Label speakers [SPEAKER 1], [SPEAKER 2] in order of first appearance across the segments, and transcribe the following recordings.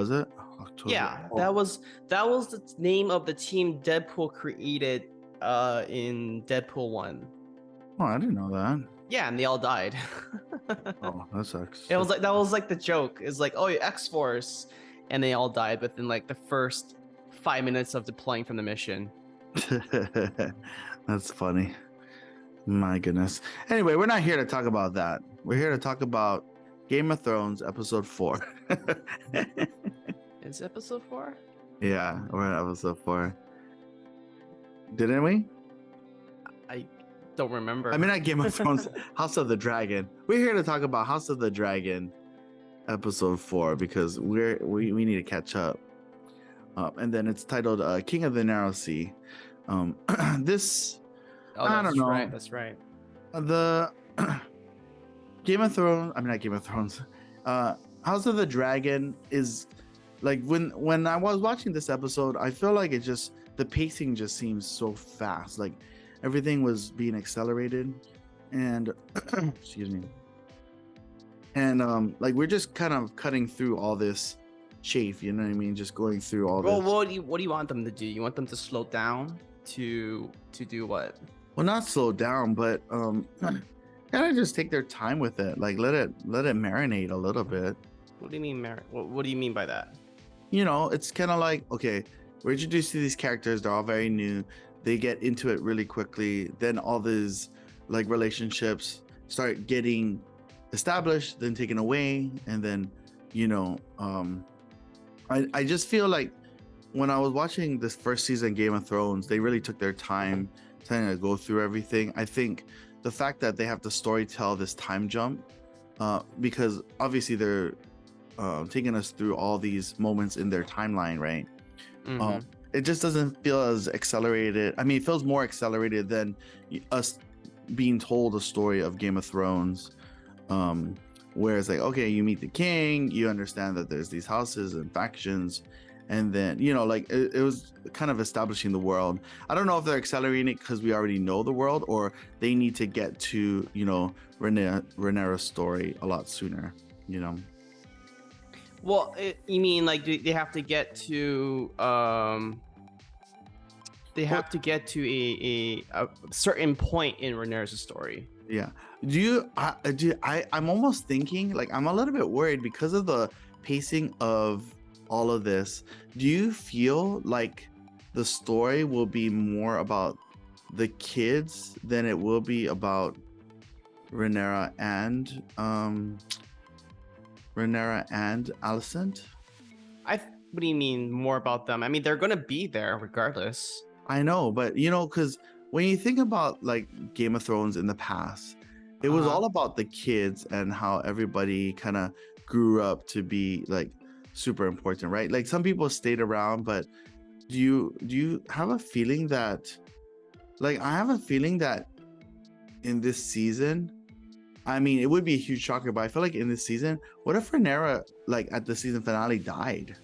[SPEAKER 1] was it? October.
[SPEAKER 2] Yeah,
[SPEAKER 1] Oh.
[SPEAKER 2] that was the name of the team Deadpool created in Deadpool 1.
[SPEAKER 1] Oh, I didn't know that.
[SPEAKER 2] Yeah, and they all died.
[SPEAKER 1] Oh, that sucks.
[SPEAKER 2] It was like that was like the joke. It's like, oh, X-Force, and they all died within like the first 5 minutes of deploying from the mission.
[SPEAKER 1] That's funny. My goodness. Anyway, we're not here to talk about that. We're here to talk about Game of Thrones episode 4.
[SPEAKER 2] Is it episode 4?
[SPEAKER 1] Yeah, we're at episode 4. Didn't we?
[SPEAKER 2] I don't remember.
[SPEAKER 1] I mean, not Game of Thrones, House of the Dragon. We're here to talk about House of the Dragon episode 4 because we need to catch up. And then it's titled King of the Narrow Sea. This I don't know.
[SPEAKER 2] Right. That's right.
[SPEAKER 1] The Game of Thrones. I mean, not Game of Thrones. House of the Dragon is like when I was watching this episode, I feel like the pacing just seems so fast. Like everything was being accelerated, and excuse me. And like we're just kind of cutting through all this chafe. You know what I mean? Just going through all this.
[SPEAKER 2] Well, what do you want them to do? You want them to slow down to do what?
[SPEAKER 1] Well, not slow down, but kind of just take their time with it. Like let it marinate a little bit.
[SPEAKER 2] What do you mean, what do you mean by that?
[SPEAKER 1] You know, it's kind of like, okay, we're introduced to these characters. They're all very new. They get into it really quickly. Then all these like relationships start getting established, then taken away, and then you know, I just feel like when I was watching this first season Game of Thrones, they really took their time trying to go through everything. I think the fact that they have to storytell this time jump, because obviously they're taking us through all these moments in their timeline, right?
[SPEAKER 2] Mm-hmm.
[SPEAKER 1] It just doesn't feel as accelerated. I mean, it feels more accelerated than us being told a story of Game of Thrones, where it's like, okay, you meet the king, you understand that there's these houses and factions, and then you know, like it was kind of establishing the world. I don't know if they're accelerating it because we already know the world, or they need to get to, you know, Rhaenyra's story a lot sooner, you know.
[SPEAKER 2] Well, you mean like they have to get to they have to get to a certain point in Rhaenyra's story.
[SPEAKER 1] Yeah. I'm almost thinking, like, I'm a little bit worried because of the pacing of all of this. Do you feel like the story will be more about the kids than it will be about Rhaenyra and Alicent?
[SPEAKER 2] What do you mean more about them? I mean, they're gonna be there regardless.
[SPEAKER 1] I know, but you know, because when you think about like Game of Thrones in the past, it was all about the kids and how everybody kind of grew up to be like super important, right? Like some people stayed around, but do you have a feeling that, like, I have a feeling that in this season, I mean, it would be a huge shocker, but I feel like in this season, what if Rhaenyra, like at the season finale, died?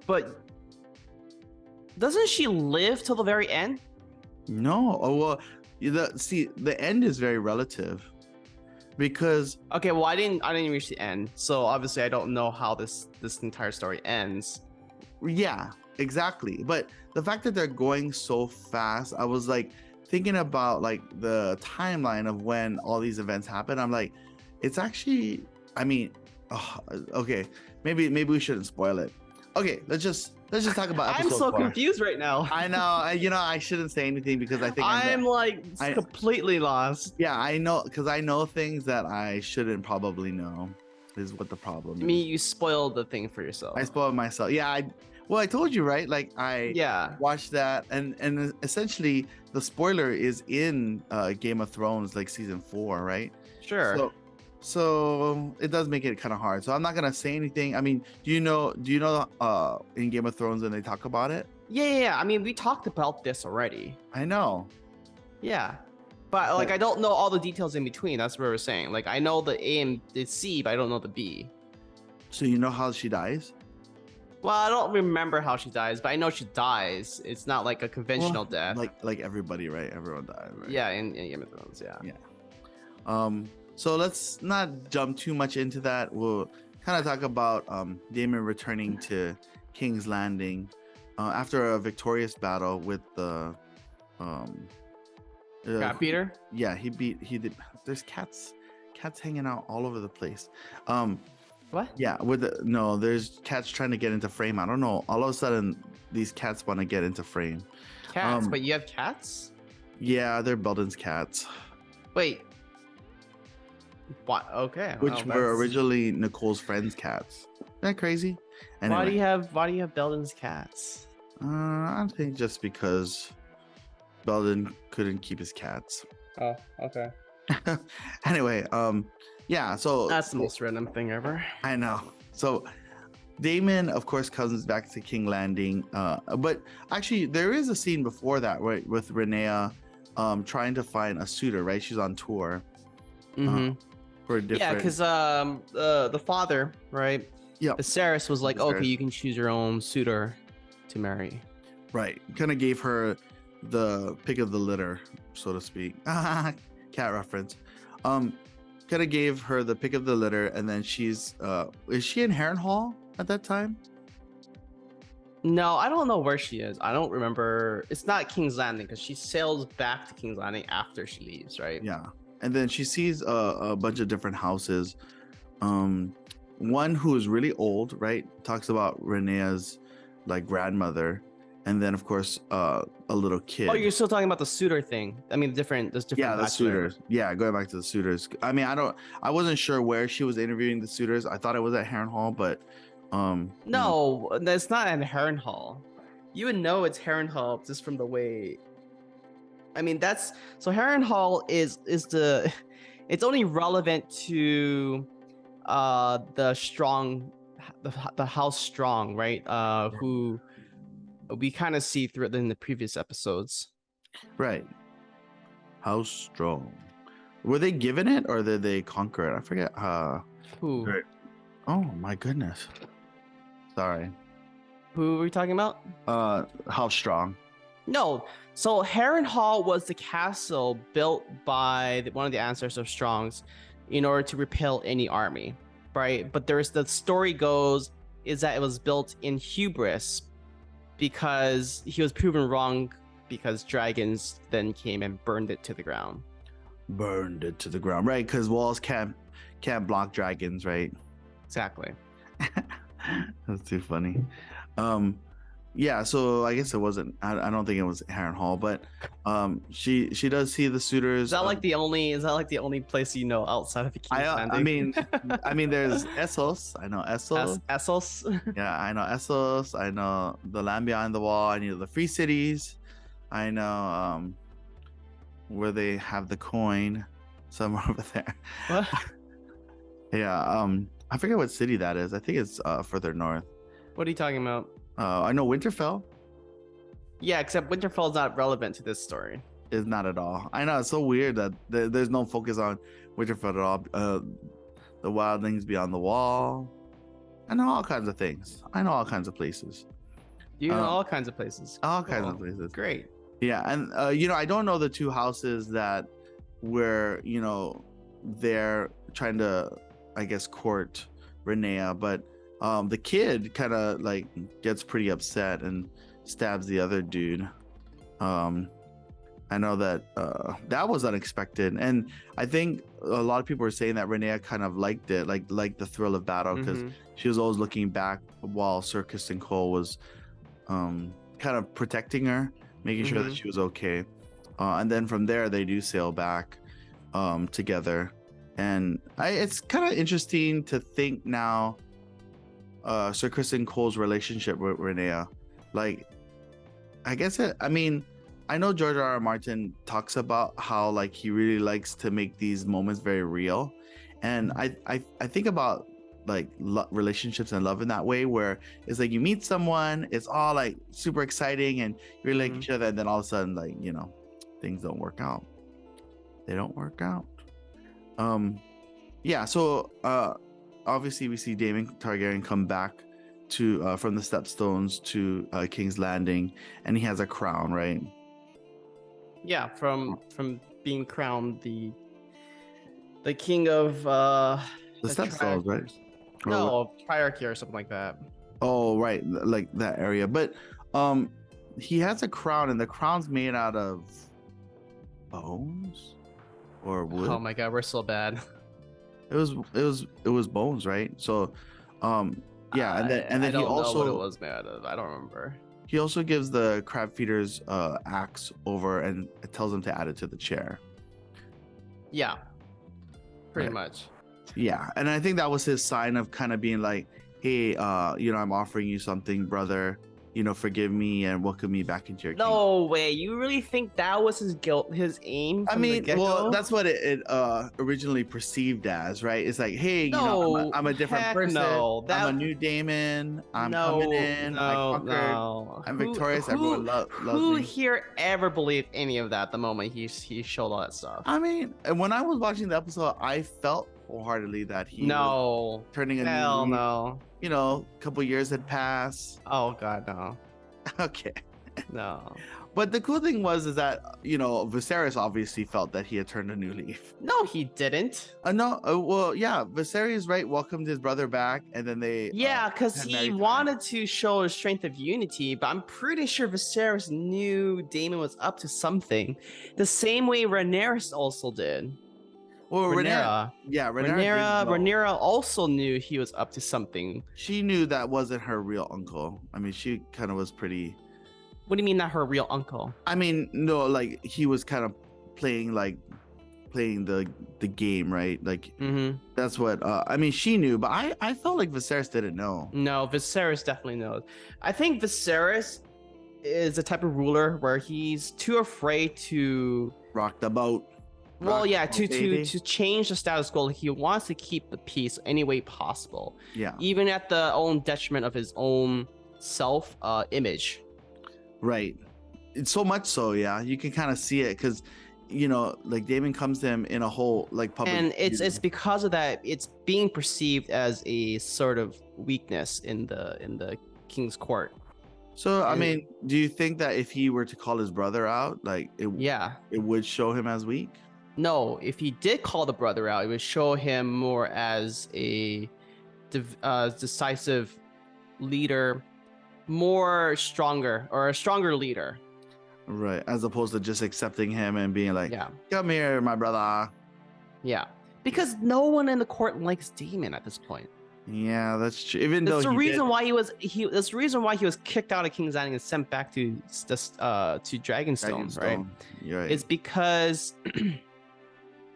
[SPEAKER 2] But doesn't she live till the very end?
[SPEAKER 1] No. Oh well, the end is very relative because
[SPEAKER 2] okay, well I didn't reach the end, so obviously I don't know how this entire story ends.
[SPEAKER 1] Yeah, exactly. But the fact that they're going so fast, I was like thinking about like the timeline of when all these events happen. I'm like, it's actually, I mean, okay, maybe we shouldn't spoil it. Okay, let's just talk about episode
[SPEAKER 2] I'm so
[SPEAKER 1] 4.
[SPEAKER 2] confused right now.
[SPEAKER 1] I know, you know, I shouldn't say anything because I think
[SPEAKER 2] I'm completely lost.
[SPEAKER 1] Yeah, I know, because I know things that I shouldn't probably know is what the problem is.
[SPEAKER 2] I mean, you spoiled the thing for yourself.
[SPEAKER 1] I spoiled myself. Yeah, I told you, right? Like I watched that, and essentially the spoiler is in Game of Thrones, like season 4, right?
[SPEAKER 2] Sure.
[SPEAKER 1] So it does make it kind of hard. So I'm not gonna say anything. I mean, do you know in Game of Thrones when they talk about it?
[SPEAKER 2] Yeah. I mean, we talked about this already.
[SPEAKER 1] I know.
[SPEAKER 2] Yeah. But like I don't know all the details in between. That's what we're saying. Like I know the A and the C, but I don't know the B.
[SPEAKER 1] So you know how she dies?
[SPEAKER 2] Well, I don't remember how she dies, but I know she dies. It's not like a conventional death.
[SPEAKER 1] Like everybody, right? Everyone dies, right?
[SPEAKER 2] Yeah, in Game of Thrones, yeah.
[SPEAKER 1] So let's not jump too much into that. kind of talk about Daemon returning to King's Landing after a victorious battle with the um
[SPEAKER 2] Crap eater.
[SPEAKER 1] yeah, he did. There's cats hanging out all over the place. um
[SPEAKER 2] What?
[SPEAKER 1] yeah, with no, there's cats trying to get into frame. I don't know, all of a sudden these cats want to get into frame.
[SPEAKER 2] Cats. But you have cats?
[SPEAKER 1] Yeah, they're Belden's cats,
[SPEAKER 2] Wait. What? Okay.
[SPEAKER 1] which
[SPEAKER 2] Well,
[SPEAKER 1] were
[SPEAKER 2] that's...
[SPEAKER 1] originally Nicole's friend's cats. Isn't that crazy? Anyway,
[SPEAKER 2] Why do you have Belden's cats?
[SPEAKER 1] I think just because Belden couldn't keep his cats.
[SPEAKER 2] Oh, okay.
[SPEAKER 1] Anyway, yeah, so
[SPEAKER 2] That's the most random thing ever.
[SPEAKER 1] I know. So Daemon, of course, comes back to King Landing. But actually, there is a scene before that, right, with Rhaenyra trying to find a suitor, right? She's on tour for a different.
[SPEAKER 2] Yeah, because the father, right?
[SPEAKER 1] Yeah.
[SPEAKER 2] Viserys was like,
[SPEAKER 1] Viserys.
[SPEAKER 2] okay, you can choose your own suitor to marry.
[SPEAKER 1] Right. Kind of gave her the pick of the litter, so to speak. Cat reference. Kind of gave her the pick of the litter, and then she's is she in Harrenhal at that time?
[SPEAKER 2] No, I don't know where she is. I don't remember. It's not King's Landing because she sails back to King's Landing after she leaves, right?
[SPEAKER 1] Yeah. And then she sees a bunch of different houses. One who is really old, right? Talks about Rhaenyra's like grandmother, and then of course a little kid.
[SPEAKER 2] Oh, you're still talking about the suitor thing. I mean, there's different.
[SPEAKER 1] Yeah, the
[SPEAKER 2] backstory.
[SPEAKER 1] suitors. Yeah, going back to the suitors. I mean, I wasn't sure where she was interviewing the suitors. I thought it was at Harrenhal, but
[SPEAKER 2] No, that's not in Harrenhal. You would know it's Harrenhal just from the way. I mean, that's so Harrenhal is the. It's only relevant to the strong, the house strong, right? Who we kind of see through in the previous episodes.
[SPEAKER 1] right. How strong? Were they given it or did they conquer it? I forget.
[SPEAKER 2] Who?
[SPEAKER 1] Right. Oh my goodness. Sorry.
[SPEAKER 2] Who are we talking about?
[SPEAKER 1] How strong?
[SPEAKER 2] No. So Harrenhal was the castle built by one of the ancestors of Strong's in order to repel any army, right? But there's the story goes is that it was built in hubris because he was proven wrong because dragons then came and burned it to the ground.
[SPEAKER 1] Burned it to the ground, right? Because walls can't block dragons, right?
[SPEAKER 2] Exactly.
[SPEAKER 1] That's too funny. Yeah, so I guess it wasn't. I don't think it was Harrenhal, but she does see the suitors.
[SPEAKER 2] Is that like the only? Is that like the only place you know outside of the King's Landing?
[SPEAKER 1] I mean, there's Essos. I know Essos.
[SPEAKER 2] Essos.
[SPEAKER 1] Yeah, I know Essos. I know the land behind the wall. I know the free cities. I know where they have the coin, somewhere over there.
[SPEAKER 2] What?
[SPEAKER 1] Yeah. I forget what city that is. I think it's further north.
[SPEAKER 2] What are you talking about?
[SPEAKER 1] I know Winterfell.
[SPEAKER 2] Yeah, except Winterfell is not relevant to this story.
[SPEAKER 1] Is not at all. I know, it's so weird that there's no focus on Winterfell at all. The wildlings beyond the wall. I know all kinds of things. I know all kinds of places.
[SPEAKER 2] You know all kinds of places.
[SPEAKER 1] All kinds of places.
[SPEAKER 2] Great.
[SPEAKER 1] Yeah, and I don't know the two houses that were they're trying to, I guess, court Rhaenyra, but the kid kind of like gets pretty upset and stabs the other dude. I know that that was unexpected, and I think a lot of people were saying that Rhaenyra kind of liked it, like the thrill of battle, because she was always looking back while Sir Kristen Cole was kind of protecting her, making sure that she was okay. And then from there, they do sail back together, and it's kind of interesting to think now. Sir Kristen Cole's relationship with Rhaenyra, like, I guess I know George R.R. Martin talks about how like he really likes to make these moments very real, and I think about like relationships and love in that way, where it's like you meet someone, it's all like super exciting and you really like each other, and then all of a sudden like things don't work out. They don't work out. Yeah, so obviously we see Daemon Targaryen come back to from the Stepstones to King's Landing, and he has a crown, right?
[SPEAKER 2] Yeah, from being crowned the king of
[SPEAKER 1] The Stepstones, right? Or
[SPEAKER 2] No, hierarchy or something like that.
[SPEAKER 1] oh, right, like that area. But um, he has a crown, and the crown's made out of bones or
[SPEAKER 2] Oh
[SPEAKER 1] wood.
[SPEAKER 2] my god, we're so bad.
[SPEAKER 1] It was bones, right? So, yeah, and
[SPEAKER 2] I
[SPEAKER 1] then he
[SPEAKER 2] don't know what it
[SPEAKER 1] also
[SPEAKER 2] was made out of. I don't remember.
[SPEAKER 1] he also gives the crab feeders axe over and tells them to add it to the chair.
[SPEAKER 2] Yeah, pretty
[SPEAKER 1] Right.
[SPEAKER 2] much.
[SPEAKER 1] Yeah, and I think that was his sign of kind of being like, hey, I'm offering you something, brother. Forgive me and welcome me back into your kingdom.
[SPEAKER 2] No way. You really think that was his guilt, his aim
[SPEAKER 1] I
[SPEAKER 2] from the
[SPEAKER 1] mean, well,
[SPEAKER 2] get-go?
[SPEAKER 1] that's what it originally perceived as, right? It's like, hey,
[SPEAKER 2] No,
[SPEAKER 1] I'm a different
[SPEAKER 2] heck
[SPEAKER 1] person.
[SPEAKER 2] no.
[SPEAKER 1] I'm a
[SPEAKER 2] That
[SPEAKER 1] new Daemon. I'm coming
[SPEAKER 2] no,
[SPEAKER 1] in. I
[SPEAKER 2] no,
[SPEAKER 1] conquered.
[SPEAKER 2] no.
[SPEAKER 1] I'm
[SPEAKER 2] Who
[SPEAKER 1] victorious.
[SPEAKER 2] who
[SPEAKER 1] Everyone loves
[SPEAKER 2] who
[SPEAKER 1] me.
[SPEAKER 2] here ever believed any of that the moment he showed all that stuff?
[SPEAKER 1] I mean, and when I was watching the episode, I felt wholeheartedly that he was
[SPEAKER 2] No.
[SPEAKER 1] turning a new
[SPEAKER 2] Hell
[SPEAKER 1] leaf.
[SPEAKER 2] no.
[SPEAKER 1] A couple years had passed.
[SPEAKER 2] Oh god, no.
[SPEAKER 1] Okay.
[SPEAKER 2] No.
[SPEAKER 1] But the cool thing was is that Viserys obviously felt that he had turned a new leaf.
[SPEAKER 2] No, he didn't.
[SPEAKER 1] No, well, yeah, Viserys right welcomed his brother back, and then they
[SPEAKER 2] Yeah, because
[SPEAKER 1] had
[SPEAKER 2] he
[SPEAKER 1] married time.
[SPEAKER 2] wanted to show a strength of unity, but I'm pretty sure Viserys knew Daemon was up to something. The same way Rhaenyra also did.
[SPEAKER 1] Well,
[SPEAKER 2] Rhaenyra.
[SPEAKER 1] Rhaenyra did know.
[SPEAKER 2] Rhaenyra also knew he was up to something.
[SPEAKER 1] She knew that wasn't her real uncle. I mean, she kind of was pretty.
[SPEAKER 2] What do you mean not her real uncle?
[SPEAKER 1] I mean, no, like he was kind of playing the game, right? Like that's what I mean. She knew, but I felt like Viserys didn't know.
[SPEAKER 2] No, Viserys definitely knows. I think Viserys is the type of ruler where he's too afraid to
[SPEAKER 1] Rock the boat.
[SPEAKER 2] well,
[SPEAKER 1] Rock
[SPEAKER 2] yeah,
[SPEAKER 1] the boat, baby.
[SPEAKER 2] to change the status quo. He wants to keep the peace any way possible.
[SPEAKER 1] Yeah.
[SPEAKER 2] Even at the own detriment of his own self image.
[SPEAKER 1] Right. It's so much so, yeah. You can kind of see it because, like Daemon comes to him in a whole like public.
[SPEAKER 2] And it's because of that. It's being perceived as a sort of weakness in the king's court.
[SPEAKER 1] So I mean, do you think that if he were to call his brother out, like it would show him as weak?
[SPEAKER 2] No, if he did call the brother out, it would show him more as a decisive leader, more stronger or a stronger leader.
[SPEAKER 1] Right, as opposed to just accepting him and being like,
[SPEAKER 2] Yeah,
[SPEAKER 1] come here, my brother.
[SPEAKER 2] yeah, because no one in the court likes Daemon at this point.
[SPEAKER 1] Yeah, that's true. Even
[SPEAKER 2] That's
[SPEAKER 1] though
[SPEAKER 2] the reason why that's the reason why he was kicked out of King's Landing and sent back to Dragonstone, right?
[SPEAKER 1] You're right.
[SPEAKER 2] It's because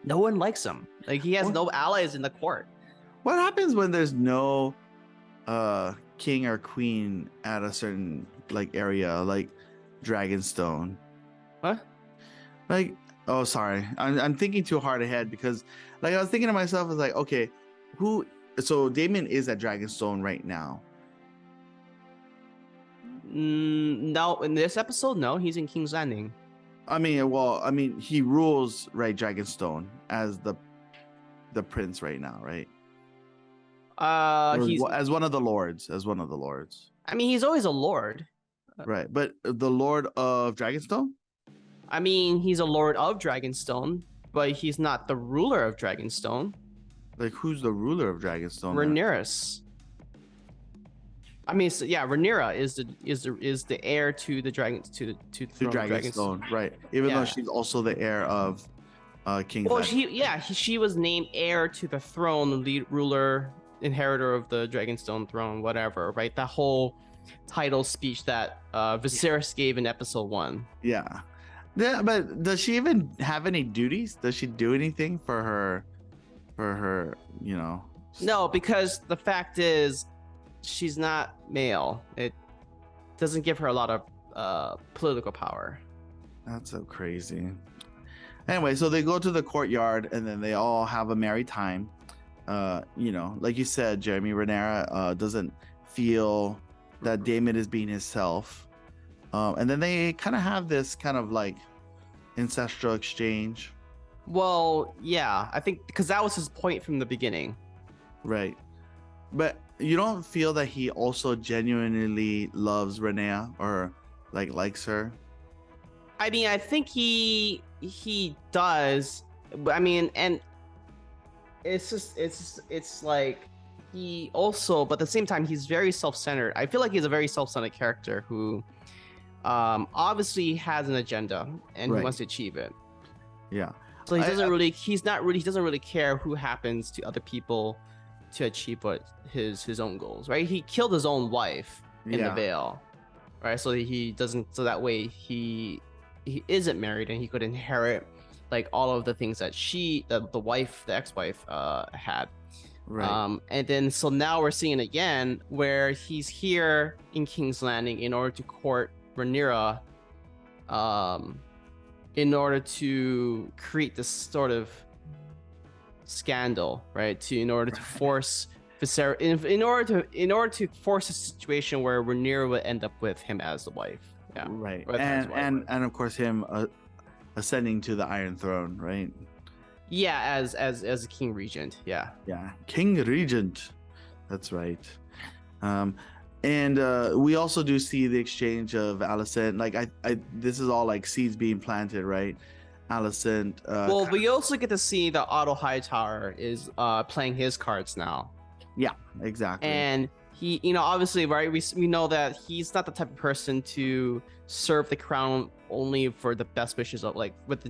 [SPEAKER 2] no one likes him. Like he has no allies in the court.
[SPEAKER 1] What happens when there's no king or queen at a certain like area, like Dragonstone?
[SPEAKER 2] What?
[SPEAKER 1] Like, oh, sorry, I'm thinking too hard ahead because, like, I was thinking to myself, I was like, okay, who? So Daemon is at Dragonstone right now.
[SPEAKER 2] No, in this episode, no, he's in King's Landing.
[SPEAKER 1] I mean, he rules right Dragonstone as the prince right now, right?
[SPEAKER 2] He's
[SPEAKER 1] as one of the lords,
[SPEAKER 2] I mean, he's always a lord.
[SPEAKER 1] Right, but the Lord of Dragonstone?
[SPEAKER 2] I mean, he's a lord of Dragonstone, but he's not the ruler of Dragonstone.
[SPEAKER 1] Like, who's the ruler of Dragonstone?
[SPEAKER 2] Rhaenyra. I mean, so, yeah, Rhaenyra is the heir to the throne of
[SPEAKER 1] Dragonstone, right? Even though she's also the heir of King's Landing.
[SPEAKER 2] Well, she was named heir to the throne, lead ruler, inheritor of the Dragonstone throne, whatever, right? That whole title speech that Viserys gave in episode 1.
[SPEAKER 1] Yeah, but does she even have any duties? Does she do anything for her?
[SPEAKER 2] No, because the fact is, she's not male. It doesn't give her a lot of political power.
[SPEAKER 1] That's so crazy. Anyway, so they go to the courtyard and then they all have a merry time. Like you said, Jeremy, Rhaenyra doesn't feel that Daemon is being himself. And then they kind of have this kind of like ancestral exchange.
[SPEAKER 2] Well, yeah, I think because that was his point from the beginning.
[SPEAKER 1] Right. But you don't feel that he also genuinely loves Rhaenyra or like likes her?
[SPEAKER 2] I mean, I think he does. But I mean, and it's like he also, but at the same time, he's very self-centered. I feel like he's a very self-centered character who obviously has an agenda and he
[SPEAKER 1] Right.
[SPEAKER 2] wants to achieve it.
[SPEAKER 1] Yeah.
[SPEAKER 2] So he doesn't really, he doesn't really care who happens to other people to achieve what his own goals, right? He killed his own wife in the Vale, right? So he doesn't, so that way he isn't married and he could inherit like all of the things that the ex-wife had.
[SPEAKER 1] Right.
[SPEAKER 2] And then so now we're seeing again where he's here in King's Landing in order to court Rhaenyra, in order to create this sort of scandal, right? In order to force Viserys, in order to force a situation where Rhaenyra would end up with him as the wife. Yeah.
[SPEAKER 1] Right. And of course him ascending to the Iron Throne, right?
[SPEAKER 2] Yeah, as a king regent. Yeah.
[SPEAKER 1] Yeah. King Regent. That's right. And we also do see the exchange of Alicent. Like I this is all like seeds being planted, right? Alicent.
[SPEAKER 2] Well, we also get to see that Otto Hightower is playing his cards now.
[SPEAKER 1] Yeah, exactly.
[SPEAKER 2] And he, obviously, right? We know that he's not the type of person to serve the crown only for the best wishes of with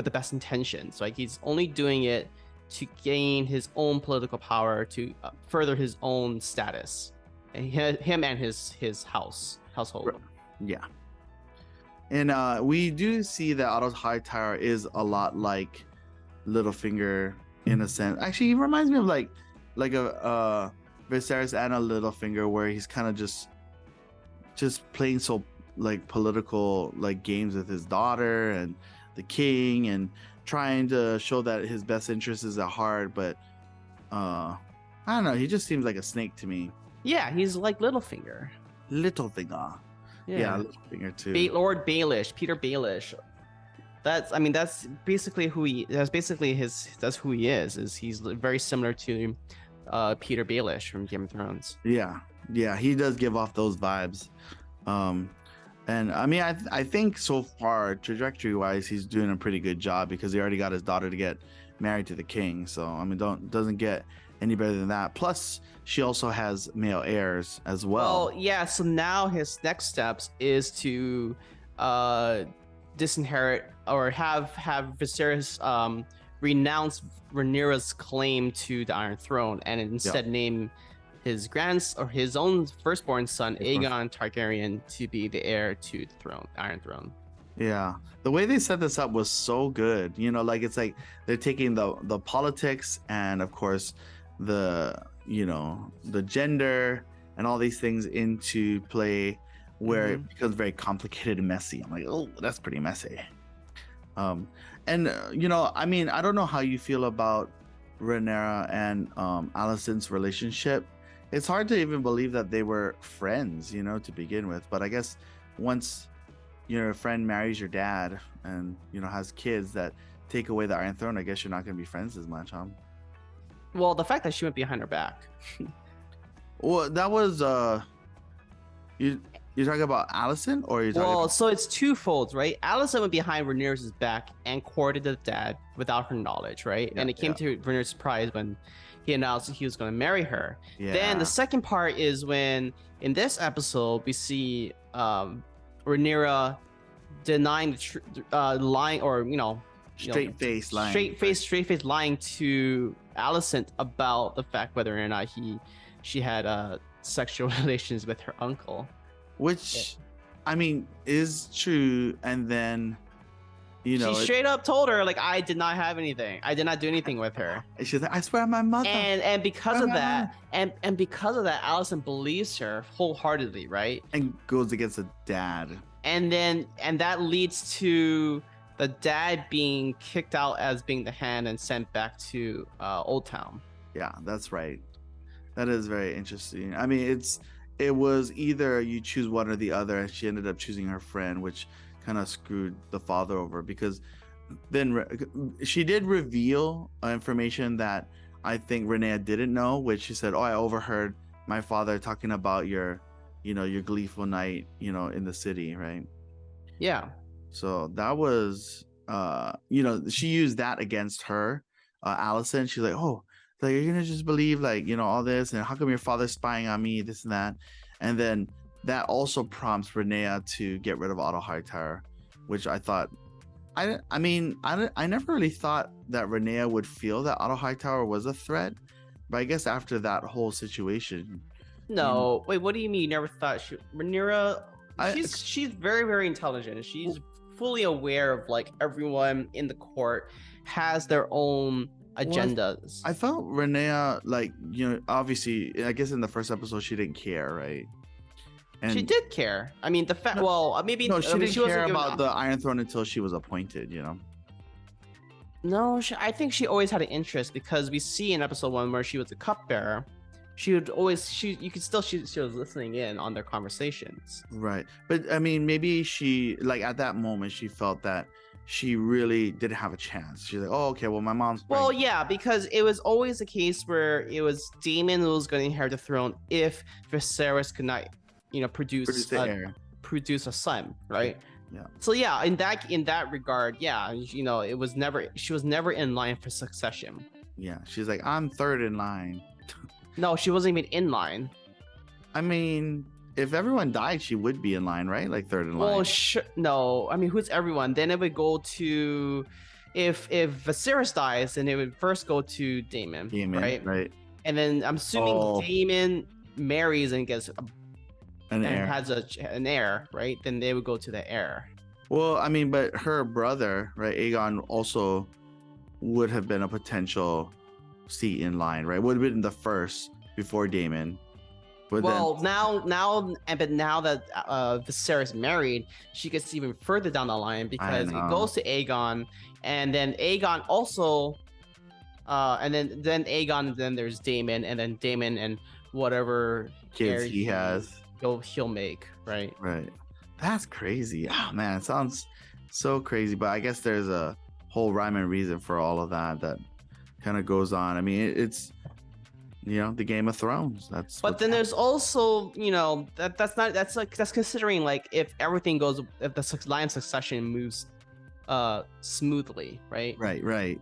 [SPEAKER 2] the best intentions. Like he's only doing it to gain his own political power, to further his own status, and him and his household.
[SPEAKER 1] Yeah. And we do see that Otto Hightower is a lot like Littlefinger in a sense. Actually, he reminds me of like a Viserys and a Littlefinger, where he's kind of just playing so like political like games with his daughter and the king, and trying to show that his best interest is at heart. But I don't know, he just seems like a snake to me.
[SPEAKER 2] Yeah, he's like Littlefinger.
[SPEAKER 1] Yeah, Littlefinger too.
[SPEAKER 2] Lord Baelish, Peter Baelish. That's basically who he. That's who he is. He's very similar to Peter Baelish from Game of Thrones.
[SPEAKER 1] Yeah, he does give off those vibes. And I mean, I think so far, trajectory wise, he's doing a pretty good job, because he already got his daughter to get married to the king. So I mean, doesn't get any better than that. Plus, she also has male heirs as well.
[SPEAKER 2] Well, yeah. So now his next steps is to disinherit, or have Viserys renounce Rhaenyra's claim to the Iron Throne, and instead name his own firstborn son, Aegon Targaryen, to be the heir to the throne, Iron Throne.
[SPEAKER 1] Yeah, the way they set this up was so good. Like it's like they're taking the politics and of course the gender and all these things into play, where it becomes very complicated and messy. I'm like, oh, that's pretty messy. I mean, I don't know how you feel about Rhaenyra and Alicent's relationship. It's hard to even believe that they were friends, to begin with. But I guess once your friend marries your dad and has kids that take away the Iron Throne, I guess you're not going to be friends as much, huh?
[SPEAKER 2] Well, the fact that she went behind her back.
[SPEAKER 1] Well, that was you're talking about Alicent, or you're talking about...
[SPEAKER 2] So it's twofold, right? Alicent went behind Rhaenyra's back and courted the dad without her knowledge, right? And it came to Rhaenyra's surprise when he announced that he was going to marry her. Yeah. Then the second part is when, in this episode, we see Rhaenyra denying lying, or straight face lying to Alicent about the fact whether or not she had sexual relations with her uncle, which
[SPEAKER 1] I mean is true. And then
[SPEAKER 2] she straight up told her, like, I did not have anything. I did not do anything with her.
[SPEAKER 1] She's like, I swear on my mother.
[SPEAKER 2] And because of that, and because of that, Alicent believes her wholeheartedly, right? And
[SPEAKER 1] goes against the dad.
[SPEAKER 2] And that leads to the dad being kicked out as being the hand and sent back to Old Town.
[SPEAKER 1] Yeah, that's right. That is very interesting. I mean, it was either you choose one or the other, and she ended up choosing her friend, which kind of screwed the father over, because then she did reveal information that I think Rhaenyra didn't know, which she said, oh, I overheard my father talking about your gleeful night, in the city, right?
[SPEAKER 2] Yeah.
[SPEAKER 1] So that was, she used that against her, Alicent. She's like, oh, Like, you're gonna just believe like, all this, and how come your father's spying on me, this and that. And then that also prompts Renea to get rid of Otto Hightower, which I thought, I never really thought that Renea would feel that Otto Hightower was a threat, but I guess after that whole situation.
[SPEAKER 2] No, wait, what do you mean you never thought Rhaenyra?
[SPEAKER 1] I-
[SPEAKER 2] She's very, very intelligent. She's fully aware of like everyone in the court has their own agendas.
[SPEAKER 1] I felt Renea, like, obviously, I guess in the first episode she didn't care, right? And
[SPEAKER 2] she did care. I mean, the fact. Well, maybe
[SPEAKER 1] no, she didn't
[SPEAKER 2] wasn't
[SPEAKER 1] care
[SPEAKER 2] given-
[SPEAKER 1] about the Iron Throne until she was appointed.
[SPEAKER 2] No, I think she always had an interest because we see in episode 1 where she was a cupbearer. She would always you could still she was listening in on their conversations.
[SPEAKER 1] Right. But I mean, maybe she, like, at that moment she felt that she really didn't have a chance. She's like, oh, okay, well, my mom's
[SPEAKER 2] Well,
[SPEAKER 1] pregnant.
[SPEAKER 2] yeah, because it was always a case where it was Daemon who was going to inherit the throne if Viserys could not,
[SPEAKER 1] Produce the heir.
[SPEAKER 2] produce a son, right?
[SPEAKER 1] Yeah.
[SPEAKER 2] So yeah, in that regard, yeah, it was never she was never in line for succession.
[SPEAKER 1] Yeah. She's like, I'm third in line.
[SPEAKER 2] No, she wasn't even in line.
[SPEAKER 1] I mean, if everyone died, she would be in line, right? Like third in line.
[SPEAKER 2] Well, no. I mean, who's everyone? Then it would go to, if Viserys dies, then it would first go to Daemon, right?
[SPEAKER 1] Right.
[SPEAKER 2] And then I'm assuming Daemon marries and gets
[SPEAKER 1] An heir.
[SPEAKER 2] has an heir, right? Then they would go to the heir.
[SPEAKER 1] Well, I mean, but her brother, right, Aegon, also would have been a potential seat in line, right? Would have been the first before Daemon. But
[SPEAKER 2] But now that Viserys married, she gets even further down the line because it goes to Aegon, and then Aegon also, and then Aegon, and then there's Daemon, and then Daemon and whatever
[SPEAKER 1] kids
[SPEAKER 2] heir
[SPEAKER 1] he has.
[SPEAKER 2] he'll make, right?
[SPEAKER 1] Right. That's crazy. Oh man, it sounds so crazy. But I guess there's a whole rhyme and reason for all of that kind of goes on. I mean, it's the Game of Thrones.
[SPEAKER 2] But then there's also that's considering like if everything goes, if the line of succession moves smoothly, right?
[SPEAKER 1] Right.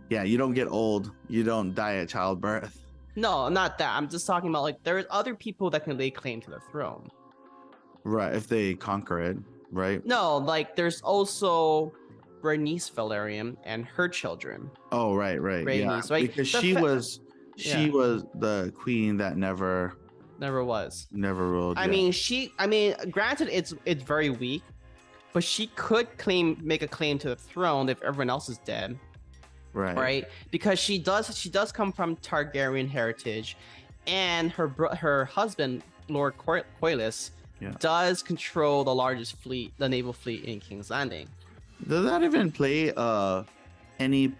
[SPEAKER 1] Yeah, you don't get old. You don't die at childbirth.
[SPEAKER 2] No, not that. I'm just talking about like there's other people that can lay claim to the throne.
[SPEAKER 1] Right, if they conquer it, right?
[SPEAKER 2] No, like there's also Bernice Valerian and her children.
[SPEAKER 1] Oh, right.
[SPEAKER 2] Rhaenys,
[SPEAKER 1] Yeah,
[SPEAKER 2] right?
[SPEAKER 1] because she was the queen that never
[SPEAKER 2] was.
[SPEAKER 1] ruled.
[SPEAKER 2] I mean, granted, it's very weak, but she could make a claim to the throne if everyone else is dead. Right, because she does come from Targaryen heritage, and her husband Lord Corlys does control the largest fleet, the naval fleet in King's Landing.
[SPEAKER 1] Does that even play any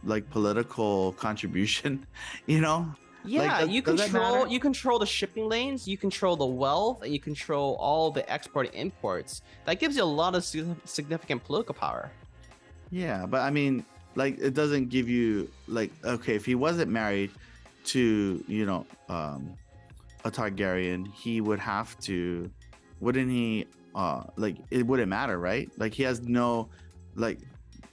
[SPEAKER 1] like political contribution?
[SPEAKER 2] Yeah,
[SPEAKER 1] like,
[SPEAKER 2] you control the shipping lanes, you control the wealth, and you control all the export and imports. That gives you a lot of significant political power.
[SPEAKER 1] Yeah, but I mean, like, it doesn't give you, like, okay, if he wasn't married to a Targaryen, he would have to, wouldn't he, like, it wouldn't matter, right? Like, he has no like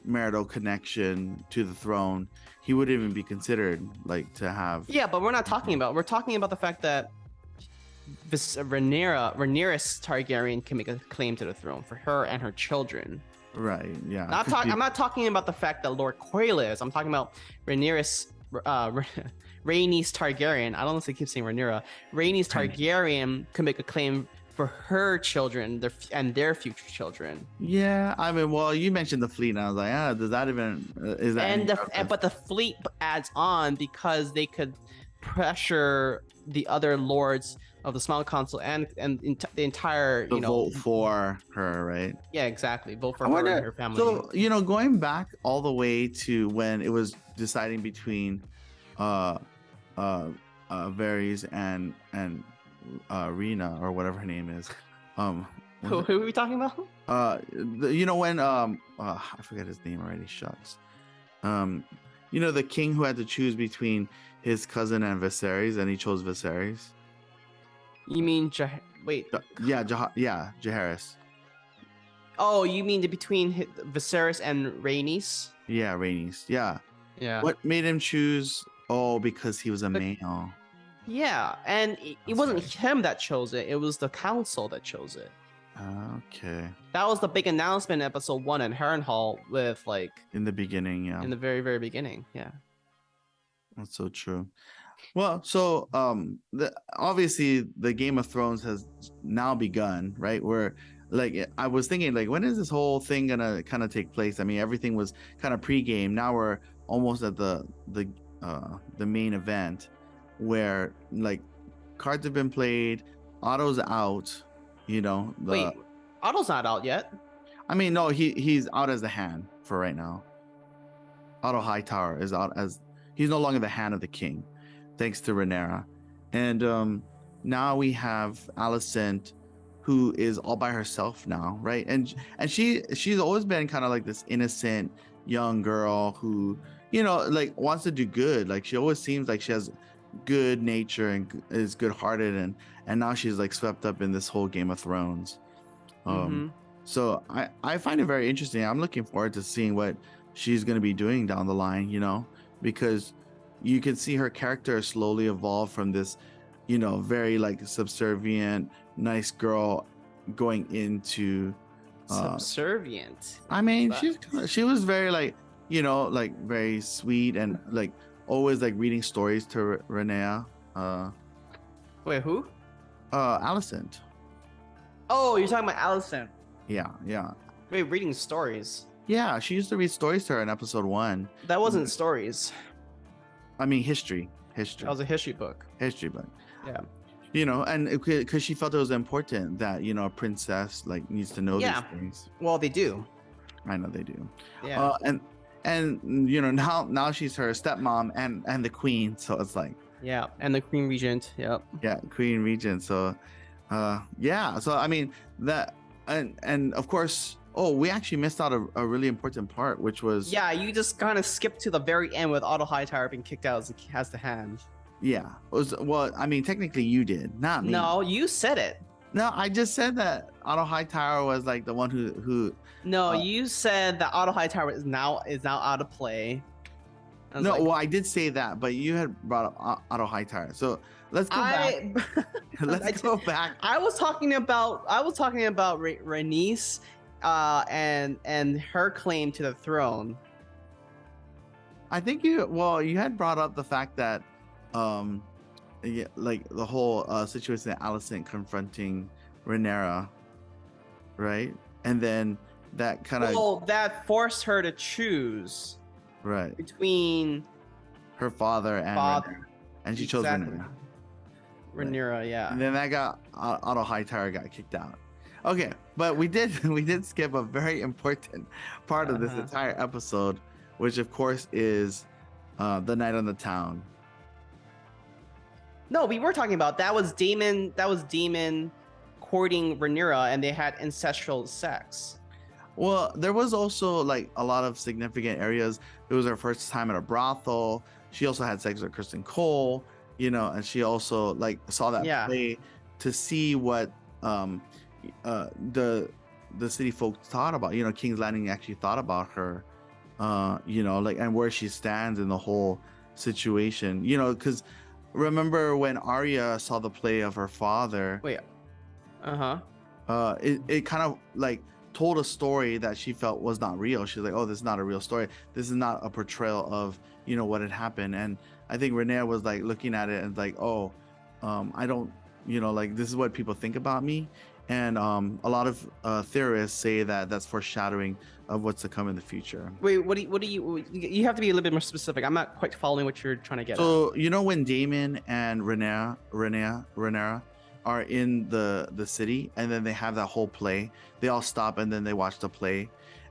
[SPEAKER 1] marital connection to the throne. He wouldn't even be considered like to have.
[SPEAKER 2] Yeah, but we're talking about the fact that Rhaenyra Targaryen can make a claim to the throne for her and her children.
[SPEAKER 1] Right. Yeah.
[SPEAKER 2] I'm not talking about the fact that Lord Corlys. I'm talking about Rhaenyra Targaryen. I don't know if they keep saying Rhaenyra. Rhaenys Targaryen can make a claim for her children and their future children.
[SPEAKER 1] Yeah, I mean, well, you mentioned the fleet, and I was like, does that even is that?
[SPEAKER 2] But the fleet adds on because they could pressure the other lords of the Small Council and the entire
[SPEAKER 1] vote for her, right?
[SPEAKER 2] Yeah, exactly. Vote for her and her family.
[SPEAKER 1] So going back all the way to when it was deciding between Varys and Rena, or whatever her name is.
[SPEAKER 2] Who are we talking about?
[SPEAKER 1] When I forget his name already. Shucks. The king who had to choose between his cousin and Viserys, and he chose Viserys.
[SPEAKER 2] You mean
[SPEAKER 1] Jaehaerys.
[SPEAKER 2] Oh, you mean between Viserys and Rhaenys?
[SPEAKER 1] Yeah, Rhaenys. Yeah.
[SPEAKER 2] Yeah.
[SPEAKER 1] What made him choose Oh, because he was a
[SPEAKER 2] The-
[SPEAKER 1] male.
[SPEAKER 2] Yeah, and it
[SPEAKER 1] That's
[SPEAKER 2] wasn't
[SPEAKER 1] right.
[SPEAKER 2] him that chose it. It was the council that chose it.
[SPEAKER 1] Okay.
[SPEAKER 2] That was the big announcement in episode 1 in Harrenhal with like
[SPEAKER 1] In the beginning, yeah.
[SPEAKER 2] in the very, very beginning. Yeah.
[SPEAKER 1] That's so true. Well, so obviously the Game of Thrones has now begun, right? Where like I was thinking, like, when is this whole thing gonna kind of take place? I mean, everything was kind of pre-game. Now we're almost at the main event, where like cards have been played, Otto's out. You know,
[SPEAKER 2] Wait, Otto's not out yet.
[SPEAKER 1] I mean, no, he's out as a hand for right now. Otto Hightower is out as he's no longer the hand of the king, thanks to Rhaenyra. And now we have Alicent, who is all by herself now, right? And she's always been kind of like this innocent young girl who, like wants to do good. Like she always seems like she has good nature and is good-hearted, and now she's like swept up in this whole Game of Thrones.
[SPEAKER 2] Mm-hmm.
[SPEAKER 1] So I find it very interesting. I'm looking forward to seeing what she's going to be doing down the line, because you can see her character slowly evolve from this, very like subservient, nice girl going into
[SPEAKER 2] Subservient.
[SPEAKER 1] I mean,
[SPEAKER 2] But-
[SPEAKER 1] she was very like, like very sweet and like always like reading stories to Renea.
[SPEAKER 2] Wait, who?
[SPEAKER 1] Alicent.
[SPEAKER 2] Oh, you're talking about Alicent.
[SPEAKER 1] Yeah, yeah.
[SPEAKER 2] Wait, reading stories.
[SPEAKER 1] Yeah, she used to read stories to her in episode 1.
[SPEAKER 2] That wasn't stories.
[SPEAKER 1] I mean, history.
[SPEAKER 2] That was a history book.
[SPEAKER 1] History book.
[SPEAKER 2] Yeah.
[SPEAKER 1] And because she felt it was important that, a princess like needs to know
[SPEAKER 2] Yeah.
[SPEAKER 1] these things.
[SPEAKER 2] Well, they do.
[SPEAKER 1] I know they do.
[SPEAKER 2] Yeah.
[SPEAKER 1] And now she's her stepmom and the queen. So it's like,
[SPEAKER 2] Yeah. And the Queen Regent. Yep.
[SPEAKER 1] yeah, queen regent. So, yeah. So, I mean, that, and of course, we actually missed out a really important part, which was,
[SPEAKER 2] Yeah, you just kind of skipped to the very end with Otto Hightower being kicked out as the hand.
[SPEAKER 1] yeah. Well, I mean, technically you did, not me.
[SPEAKER 2] No, you said it.
[SPEAKER 1] No, I just said that Otto Hightower was like the one who
[SPEAKER 2] No,
[SPEAKER 1] Uh,
[SPEAKER 2] you said that Otto Hightower is now out of play. I was
[SPEAKER 1] no,
[SPEAKER 2] like,
[SPEAKER 1] well, I did say that, but you had brought up Otto Hightower. So let's go back. Let's go back.
[SPEAKER 2] I was talking about Rhaenys, and her claim to the throne.
[SPEAKER 1] I think you had brought up the fact that, yeah, like the whole situation that Alicent confronting Rhaenyra, right? And then that kind of
[SPEAKER 2] Well, that forced her to choose
[SPEAKER 1] right
[SPEAKER 2] between
[SPEAKER 1] her father and
[SPEAKER 2] father.
[SPEAKER 1] Rhaenyra, and she chose Rhaenyra.
[SPEAKER 2] Rhaenyra, yeah.
[SPEAKER 1] And then that got Otto Hightower got kicked out. Okay, but we did skip a very important part of this entire episode, which of course is the night on the town.
[SPEAKER 2] No, we were talking about that was Daemon. That was Daemon courting Rhaenyra, and they had ancestral sex.
[SPEAKER 1] Well, there was also like a lot of significant areas. It was her first time at a brothel. She also had sex with Kristen Cole, and she also like saw that play to see what the city folk thought about. King's Landing actually thought about her, like, and where she stands in the whole situation. Because remember when Arya saw the play of her father?
[SPEAKER 2] Wait.
[SPEAKER 1] It kind of like told a story that she felt was not real. She's like, oh, this is not a real story. This is not a portrayal of, what had happened. And I think Rhaenyra was like looking at it and like, oh, I don't, like this is what people think about me. And a lot of theorists say that that's foreshadowing of what's to come in the future.
[SPEAKER 2] Wait, what do you have to be a little bit more specific. I'm not quite following what you're trying to get at.
[SPEAKER 1] So, when Daemon and Rhaenyra are in the city, and then they have that whole play, they all stop and then they watch the play.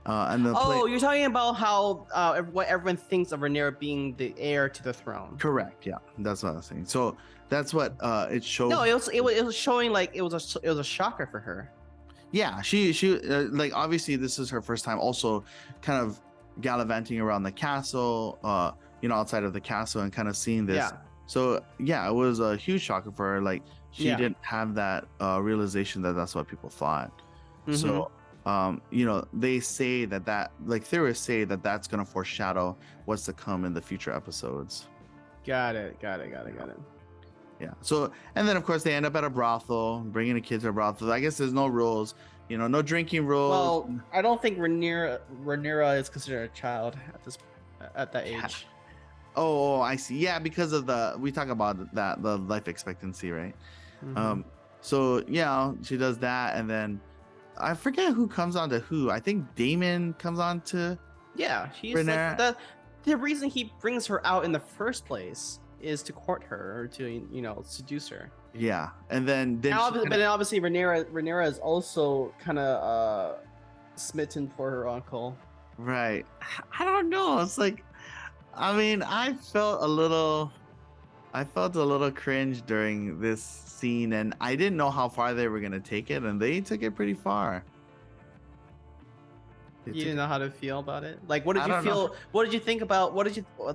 [SPEAKER 2] You're talking about how what everyone thinks of Rhaenyra being the heir to the throne.
[SPEAKER 1] Correct. Yeah, that's what I was saying. So that's what it shows.
[SPEAKER 2] No, it was showing like it was a shocker for her.
[SPEAKER 1] Yeah, she like obviously this is her first time also kind of gallivanting around the castle, outside of the castle and kind of seeing this.
[SPEAKER 2] Yeah.
[SPEAKER 1] So yeah, it was a huge shocker for her. Like she didn't have that realization that that's what people thought.
[SPEAKER 2] Mm-hmm.
[SPEAKER 1] So they say that like theorists say that that's going to foreshadow what's to come in the future episodes.
[SPEAKER 2] Got it.
[SPEAKER 1] Yeah. So, and then of course they end up at a brothel, bringing the kids to a brothel. I guess there's no rules, no drinking rules.
[SPEAKER 2] Well, I don't think Rhaenyra is considered a child at that age.
[SPEAKER 1] Oh, I see. Yeah, because of we talk about that, the life expectancy, right?
[SPEAKER 2] Mhm.
[SPEAKER 1] So yeah, she does that, and then I forget who comes on to who. I think Daemon comes on to
[SPEAKER 2] Yeah, he's
[SPEAKER 1] Rhaenyra.
[SPEAKER 2] like the reason he brings her out in the first place is to court her or to seduce her.
[SPEAKER 1] Yeah, and then
[SPEAKER 2] But then obviously Rhaenyra is also kind of smitten for her uncle.
[SPEAKER 1] right. I don't know. It's like, I mean, I felt a little cringe during this scene, and I didn't know how far they were gonna take it, and they took it pretty far.
[SPEAKER 2] You didn't know how to feel about it. Like, what did
[SPEAKER 1] I
[SPEAKER 2] you
[SPEAKER 1] don't
[SPEAKER 2] feel?
[SPEAKER 1] know.
[SPEAKER 2] What did you think about?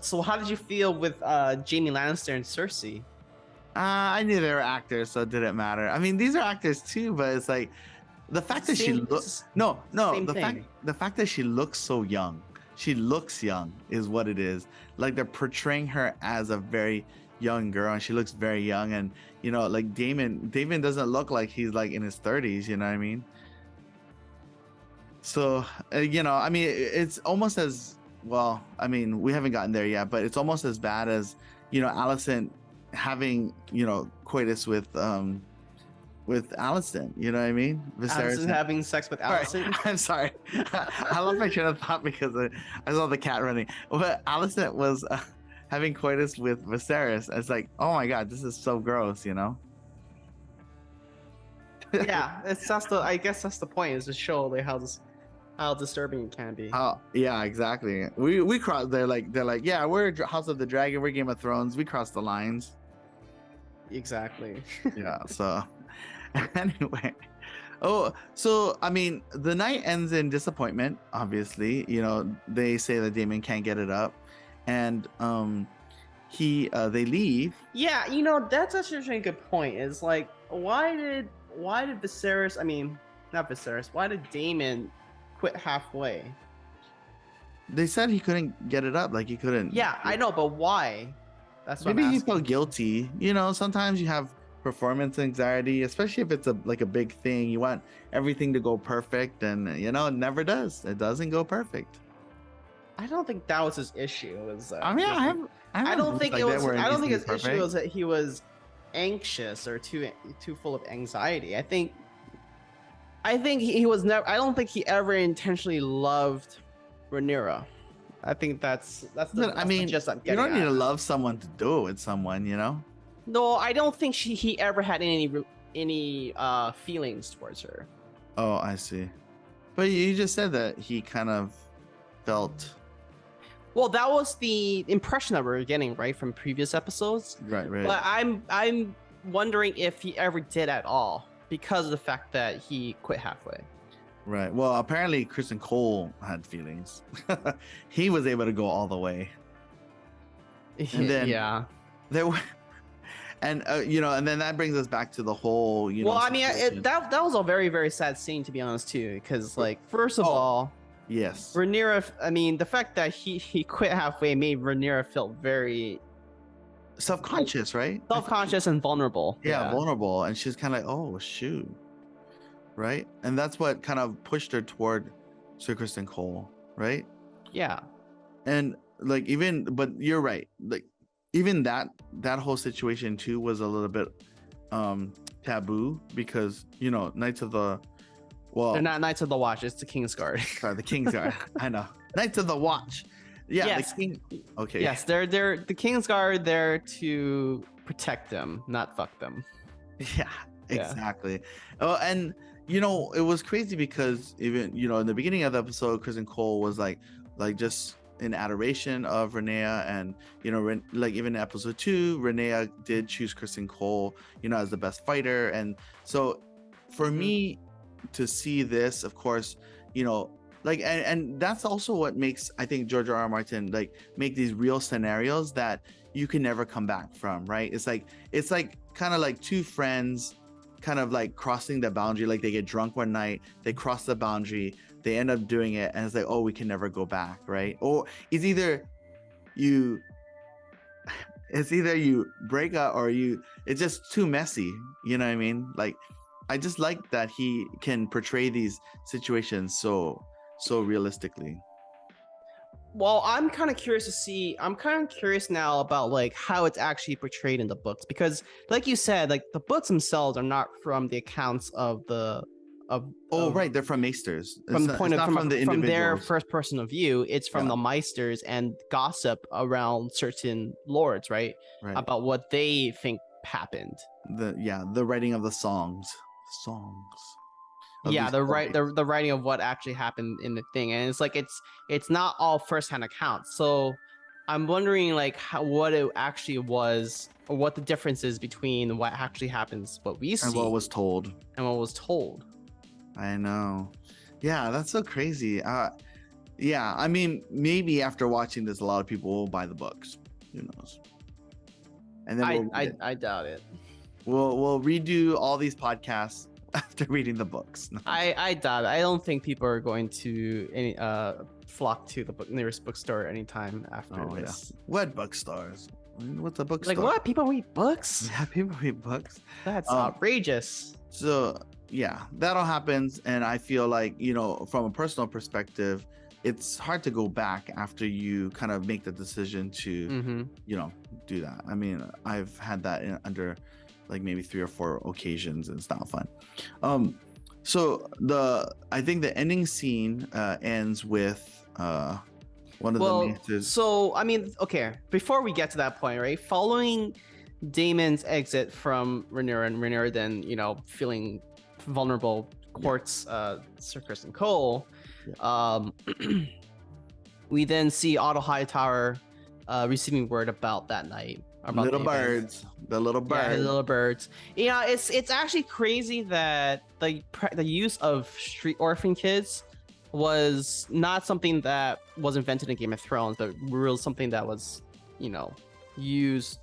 [SPEAKER 2] So how did you feel with Jaime Lannister and Cersei?
[SPEAKER 1] I knew they were actors, so it didn't matter. I mean, these are actors too, but it's like the fact that she looks the fact that she looks so young. She looks young is what it is. Like they're portraying her as a very young girl, and she looks very young. And like Daemon doesn't look like he's like in his 30s. You know what I mean? So I mean, it's almost as well. I mean, we haven't gotten there yet, but it's almost as bad as Alicent having coitus with Alicent. You know what I mean? Viserys
[SPEAKER 2] Alicent having sex with Alicent.
[SPEAKER 1] I'm sorry. I lost my train of thought because I saw the cat running. But Alicent was having coitus with Viserys. It's like, oh my god, this is so gross.
[SPEAKER 2] Yeah, I guess that's the point, is to show like how disturbing it can be.
[SPEAKER 1] Oh yeah, exactly. We cross. They're like, yeah, we're House of the Dragon. We're Game of Thrones. We cross the lines.
[SPEAKER 2] Exactly.
[SPEAKER 1] Yeah. So anyway. Oh, so I mean, the night ends in disappointment. Obviously, they say that Daemon can't get it up, and they leave.
[SPEAKER 2] Yeah, that's actually a good point. Is like, why did Viserys? I mean, not Viserys. Why did Daemon quit halfway?
[SPEAKER 1] They said he couldn't get it up. Like he couldn't.
[SPEAKER 2] Yeah, I know, but why? That's what
[SPEAKER 1] maybe
[SPEAKER 2] I'm
[SPEAKER 1] he
[SPEAKER 2] asking.
[SPEAKER 1] felt guilty. Sometimes you have performance anxiety, especially if it's a big thing. You want everything to go perfect, and it never does. It doesn't go perfect.
[SPEAKER 2] I don't think that was his issue.
[SPEAKER 1] I don't think
[SPEAKER 2] it was. I don't think his issue was that he was anxious or too full of anxiety. I think he was never. I don't think he ever intentionally loved Rhaenyra. I think that's
[SPEAKER 1] I mean, you don't need to love someone to do it with someone,
[SPEAKER 2] No, I don't think he ever had any feelings towards her.
[SPEAKER 1] Oh, I see. But you just said that he kind of felt.
[SPEAKER 2] Well, that was the impression that we were getting, right, from previous episodes.
[SPEAKER 1] Right.
[SPEAKER 2] But I'm wondering if he ever did at all, because of the fact that he quit halfway.
[SPEAKER 1] Right. Well, apparently Kristen Cole had feelings. He was able to go all the way. And then
[SPEAKER 2] yeah.
[SPEAKER 1] There were, and and then that brings us back to the whole,
[SPEAKER 2] Well, I mean, that was a very, very sad scene, to be honest, too, because like, first of all,
[SPEAKER 1] yes,
[SPEAKER 2] Rhaenyra. I mean, the fact that he quit halfway made Rhaenyra feel very
[SPEAKER 1] self-conscious, right?
[SPEAKER 2] Self-conscious and vulnerable.
[SPEAKER 1] Yeah, vulnerable, and she's kind of like, oh shoot, right? And that's what kind of pushed her toward Sir Kristen Cole, right?
[SPEAKER 2] Yeah. And
[SPEAKER 1] like but you're right, like even that whole situation too was a little bit taboo, because Knights of the
[SPEAKER 2] they're not Knights of the Watch, it's the Kingsguard.
[SPEAKER 1] Sorry, the Kingsguard. I know, Knights of the Watch. Yeah,
[SPEAKER 2] yes.
[SPEAKER 1] Okay.
[SPEAKER 2] Yes, they're the Kingsguard there to protect them, not fuck them.
[SPEAKER 1] Yeah, exactly. Oh, and it was crazy because even in the beginning of the episode, Kristen Cole was like just in adoration of Rhaenyra, and like even in episode 2, Rhaenyra did choose Kristen Cole as the best fighter. And so for me to see this, of course, like, and that's also what makes, I think, George R.R. Martin like make these real scenarios that you can never come back from, right? It's like kind of like two friends kind of like crossing the boundary. Like they get drunk one night, they cross the boundary, they end up doing it, and it's like, oh, we can never go back, right? Or it's either it's either you break up or it's just too messy. You know what I mean? Like, I just like that he can portray these situations so realistically.
[SPEAKER 2] Well, I'm kind of curious to see. I'm kind of curious now about like how it's actually portrayed in the books because, like you said, like the books themselves are not from the accounts of the of
[SPEAKER 1] Right, they're from maesters.
[SPEAKER 2] from the point
[SPEAKER 1] It's
[SPEAKER 2] of
[SPEAKER 1] not from the
[SPEAKER 2] from their
[SPEAKER 1] individuals.
[SPEAKER 2] first person of view. It's from the Meisters and gossip around certain lords, right?
[SPEAKER 1] Right.
[SPEAKER 2] About what they think happened.
[SPEAKER 1] The writing of the songs.
[SPEAKER 2] Yeah, the writing of what actually happened in the thing, and it's like it's not all firsthand accounts. So I'm wondering like what it actually was, or what the difference is between what actually happens, what we see,
[SPEAKER 1] and what was told.
[SPEAKER 2] I
[SPEAKER 1] know. Yeah, that's so crazy. Yeah, I mean, maybe after watching this, a lot of people will buy the books. Who knows? And then
[SPEAKER 2] I doubt it.
[SPEAKER 1] We'll redo all these podcasts after reading the books.
[SPEAKER 2] I doubt it. I don't think people are going to flock to the nearest bookstore anytime after this.
[SPEAKER 1] Yeah. What bookstores? What's a bookstore?
[SPEAKER 2] Like what? People read books?
[SPEAKER 1] Yeah, people read books.
[SPEAKER 2] That's outrageous.
[SPEAKER 1] So yeah, that all happens, and I feel like, you know, from a personal perspective, it's hard to go back after you kind of make the decision to, you know, do that. I mean, I've had that under like maybe 3 or 4 occasions, and it's not fun. So I think the ending scene ends with one of the maesters.
[SPEAKER 2] So I mean, okay, before we get to that point, right? Following Daemon's exit from Rhaenyra, and Rhaenyra then, you know, feeling vulnerable, courts Circus and Cole. We then see Otto Hightower receiving word about that night. About
[SPEAKER 1] the little birds.
[SPEAKER 2] Yeah, the little birds. Yeah, it's actually crazy that the use of street orphan kids was not something that was invented in Game of Thrones, but really something that was, you know, used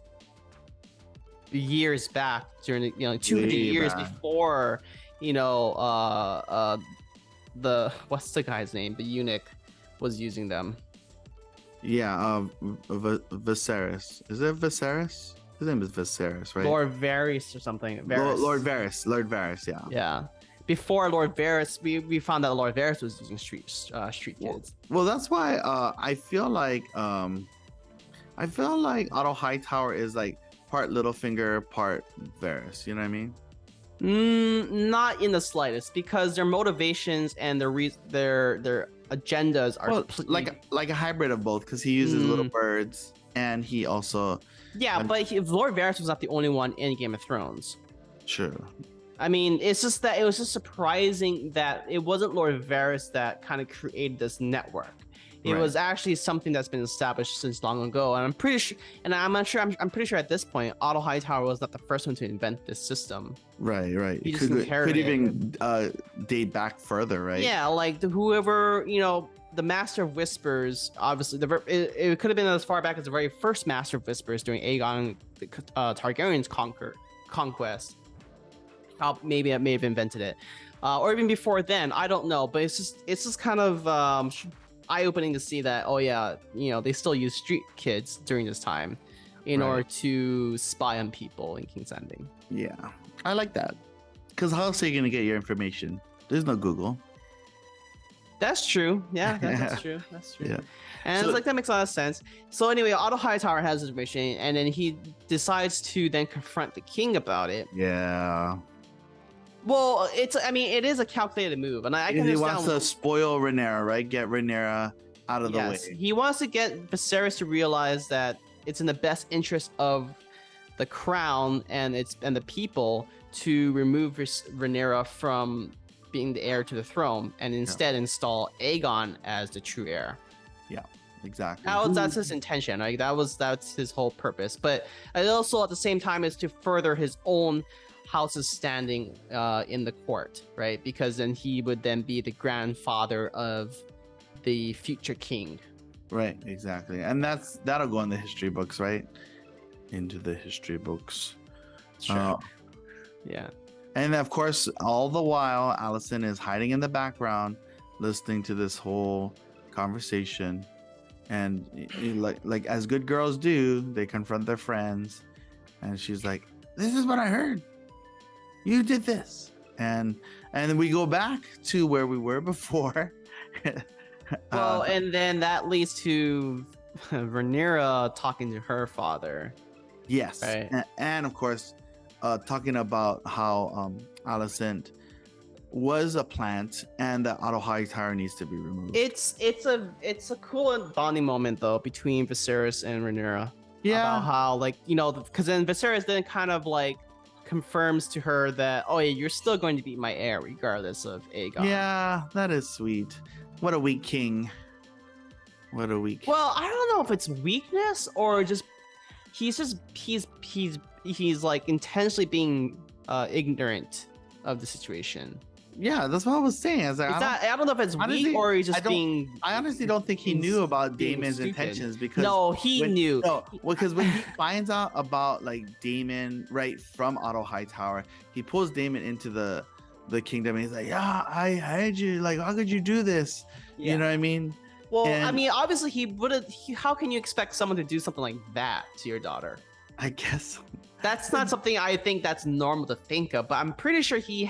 [SPEAKER 2] years back during the, you know, 200 years before, you know, the what's the guy's name? The eunuch was using them.
[SPEAKER 1] Yeah, Viserys. Is it Viserys? His name is Viserys, right?
[SPEAKER 2] Lord Varys or something.
[SPEAKER 1] Lord Varys, yeah.
[SPEAKER 2] Yeah. Before Lord Varys, we found out Lord Varys was using street kids.
[SPEAKER 1] Well, that's why I feel like Otto Hightower is like part Littlefinger, part Varys. You know what I mean?
[SPEAKER 2] Not in the slightest, because their motivations and their agendas are
[SPEAKER 1] like a hybrid of both, because he uses little birds and he also
[SPEAKER 2] but Lord Varys was not the only one in Game of Thrones.
[SPEAKER 1] True.
[SPEAKER 2] I mean, it's just that it was just surprising that it wasn't Lord Varys that kind of created this network. It was actually something that's been established since long ago, and I'm pretty sure. And I'm not sure. I'm pretty sure at this point, Otto Hightower was not the first one to invent this system.
[SPEAKER 1] Right.
[SPEAKER 2] He just inherited
[SPEAKER 1] could even date back further, right?
[SPEAKER 2] Yeah, like whoever, you know, the Master of Whispers. Obviously, it could have been as far back as the very first Master of Whispers during Aegon Targaryen's conquest. Maybe I may have invented it, or even before then. I don't know, but it's just kind of eye-opening to see that, oh yeah, you know, they still use street kids during this time in order to spy on people in King's Landing.
[SPEAKER 1] Yeah, I like that, because how else are you gonna get your information? There's no Google.
[SPEAKER 2] That's true. Yeah, that's true. That's true.
[SPEAKER 1] Yeah.
[SPEAKER 2] And it's like, that makes a lot of sense. So anyway, Otto Hightower has this information, and then he decides to then confront the king about it.
[SPEAKER 1] Yeah.
[SPEAKER 2] Well, it is a calculated move, and I can understand.
[SPEAKER 1] He wants to spoil Rhaenyra, right? Get Rhaenyra out of the way.
[SPEAKER 2] He wants to get Viserys to realize that it's in the best interest of the crown and the people to remove Rhaenyra from being the heir to the throne, and instead install Aegon as the true heir.
[SPEAKER 1] Yeah, exactly.
[SPEAKER 2] That's his intention. Like that's his whole purpose. But it also at the same time is to further his own house's standing in the court, right? Because then he would then be the grandfather of the future king.
[SPEAKER 1] Right, exactly. And that'll go in the history books, right? Into the history books.
[SPEAKER 2] Sure. Yeah.
[SPEAKER 1] And of course, all the while, Alicent is hiding in the background, listening to this whole conversation. and like as good girls do, they confront their friends, and she's like, "This is what I heard. You did this," and then we go back to where we were before.
[SPEAKER 2] Well, and then that leads to Rhaenyra talking to her father.
[SPEAKER 1] Yes,
[SPEAKER 2] Right.
[SPEAKER 1] and of course, talking about how Alicent was a plant and that Otto Hightower needs to be removed.
[SPEAKER 2] It's a cool bonding moment though between Viserys and Rhaenyra.
[SPEAKER 1] Yeah.
[SPEAKER 2] About how, like, because then Viserys then kind of like confirms to her that, oh yeah, you're still going to be my heir regardless of Aegon.
[SPEAKER 1] Yeah, that is sweet. What a weak king. What a weak.
[SPEAKER 2] Well, I don't know if it's weakness or just he's like intentionally being ignorant of the situation.
[SPEAKER 1] Yeah, that's what I was saying. I was like,
[SPEAKER 2] I don't know if it's
[SPEAKER 1] honestly,
[SPEAKER 2] weak or he's just being.
[SPEAKER 1] I honestly don't think he knew about
[SPEAKER 2] being
[SPEAKER 1] Daemon's
[SPEAKER 2] stupid.
[SPEAKER 1] intentions because
[SPEAKER 2] No, he knew.
[SPEAKER 1] No, because when he finds out about like Daemon right from Otto Hightower, he pulls Daemon into the kingdom and he's like, "Yeah, I heard you. Like, how could you do this?"
[SPEAKER 2] Yeah.
[SPEAKER 1] You know what I mean?
[SPEAKER 2] Well, I
[SPEAKER 1] And-
[SPEAKER 2] mean, obviously he wouldn't. How can you expect someone to do something like that to your daughter?
[SPEAKER 1] I guess.
[SPEAKER 2] That's not something I think that's normal to think of. But I'm pretty sure he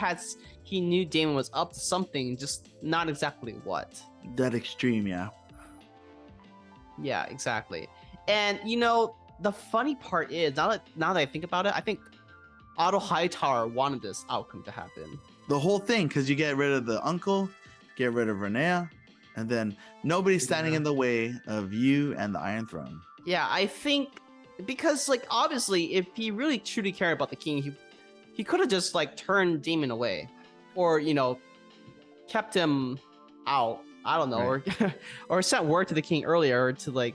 [SPEAKER 2] knew Daemon was up to something, just not exactly what.
[SPEAKER 1] That extreme, yeah.
[SPEAKER 2] Yeah, exactly. And the funny part is now that I think about it, I think Otto Hightower wanted this outcome to happen.
[SPEAKER 1] The whole thing, because you get rid of the uncle, get rid of Rhaenyra, and then nobody's standing in the way of you and the Iron Throne.
[SPEAKER 2] Yeah, I think because, like, obviously, if he really truly cared about the king, he could have just like turned Daemon away, or kept him out. I don't know,
[SPEAKER 1] Right.
[SPEAKER 2] or sent word to the king earlier to like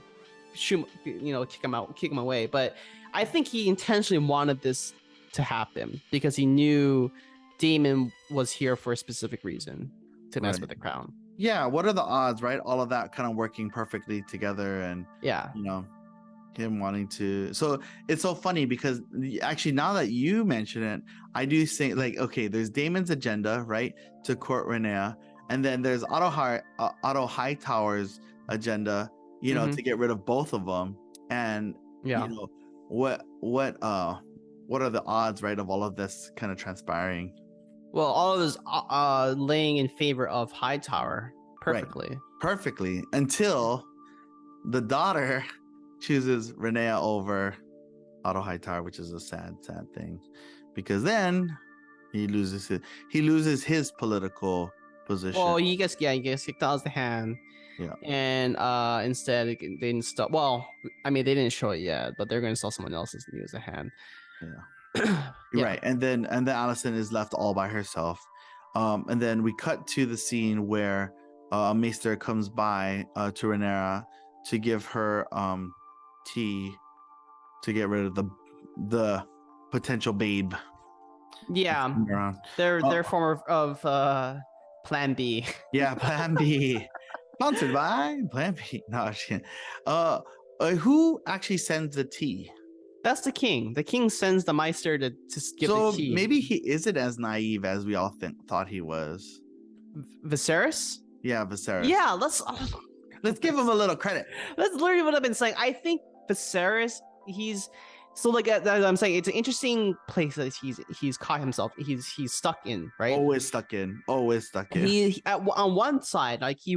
[SPEAKER 2] shoot, kick him away. But I think he intentionally wanted this to happen because he knew Daemon was here for a specific reason, to mess
[SPEAKER 1] Right.
[SPEAKER 2] with the crown.
[SPEAKER 1] Yeah, what are the odds, right? All of that kind of working perfectly together, and
[SPEAKER 2] Yeah.
[SPEAKER 1] him wanting to. So it's so funny because actually, now that you mention it, I do think like, okay, there's Daemon's agenda, right, to court Rhaenyra, and then there's Otto Hightower's agenda,
[SPEAKER 2] Mhm.
[SPEAKER 1] to get rid of both of them. And
[SPEAKER 2] Yeah.
[SPEAKER 1] what are the odds, right, of all of this kind of transpiring?
[SPEAKER 2] Well, all of this laying in favor of Hightower perfectly.
[SPEAKER 1] Perfectly, until the daughter chooses Rhaenyra over Otto Hightower, which is a sad thing, because then he loses his political position.
[SPEAKER 2] Well, he gets kicked out of the hand.
[SPEAKER 1] Yeah.
[SPEAKER 2] And instead they didn't stop. Well, I mean, they didn't show it yet, but they're going to sell someone else's new as a hand.
[SPEAKER 1] Yeah.
[SPEAKER 2] Yeah.
[SPEAKER 1] Right, and then Alicent is left all by herself, and then we cut to the scene where a maester comes by to Rhaenyra to give her tea to get rid of the potential babe.
[SPEAKER 2] Yeah,
[SPEAKER 1] Around.
[SPEAKER 2] their form of Plan B.
[SPEAKER 1] Yeah, Plan B. Sponsored by Plan B. No, I'm just kidding. Who actually sends the tea?
[SPEAKER 2] That's the king. The king sends the Meister to give the tea.
[SPEAKER 1] So maybe he isn't as naive as we all thought he was.
[SPEAKER 2] Viserys?
[SPEAKER 1] Yeah, Viserys.
[SPEAKER 2] Yeah,
[SPEAKER 1] let's give him a little credit.
[SPEAKER 2] That's literally what I've been saying. I think Viserys, so like I'm saying, it's an interesting place that he's caught himself. He's stuck in, right?
[SPEAKER 1] Always stuck in.
[SPEAKER 2] On one side, like he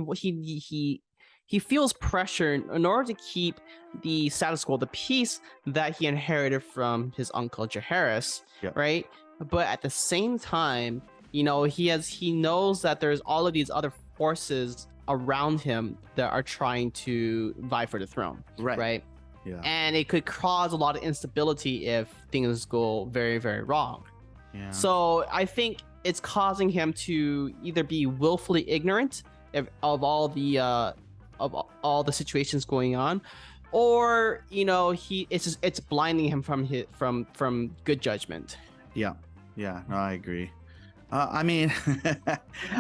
[SPEAKER 2] feels pressure in order to keep the status quo, the peace that he inherited from his uncle Jaehaerys,
[SPEAKER 1] Yep.
[SPEAKER 2] right? But at the same time, he knows that there's all of these other forces around him that are trying to vie for the throne, right?
[SPEAKER 1] Yeah.
[SPEAKER 2] And it could cause a lot of instability if things go very, very wrong.
[SPEAKER 1] Yeah.
[SPEAKER 2] So I think it's causing him to either be willfully ignorant of all the situations going on, or it's blinding him from good judgment.
[SPEAKER 1] Yeah. No, I agree. I mean,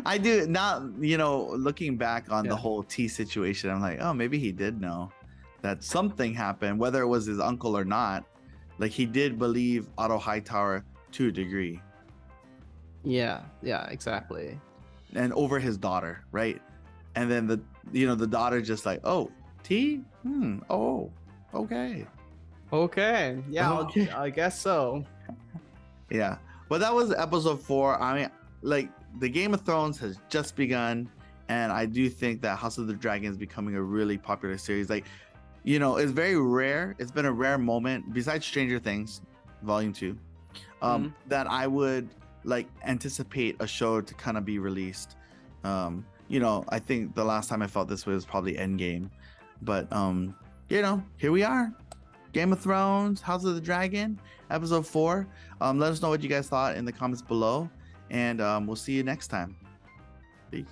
[SPEAKER 1] I do now. Looking back on the whole tea situation, I'm like, oh, maybe he did know that something happened, whether it was his uncle or not. Like, he did believe Otto Hightower to a degree.
[SPEAKER 2] Yeah, exactly.
[SPEAKER 1] And over his daughter, right? And then the daughter just like, oh, T? Oh, okay.
[SPEAKER 2] Okay. Yeah,
[SPEAKER 1] Okay.
[SPEAKER 2] I guess so.
[SPEAKER 1] Yeah. But that was episode 4. I mean, like, the Game of Thrones has just begun, and I do think that House of the Dragon is becoming a really popular series. Like, you know, it's very rare. It's been a rare moment, besides Stranger Things, Volume 2, that I would like anticipate a show to kind of be released. You know, I think the last time I felt this way was probably Endgame. But you know, here we are. Game of Thrones, House of the Dragon, episode 4. Let us know what you guys thought in the comments below, and we'll see you next time. Peace.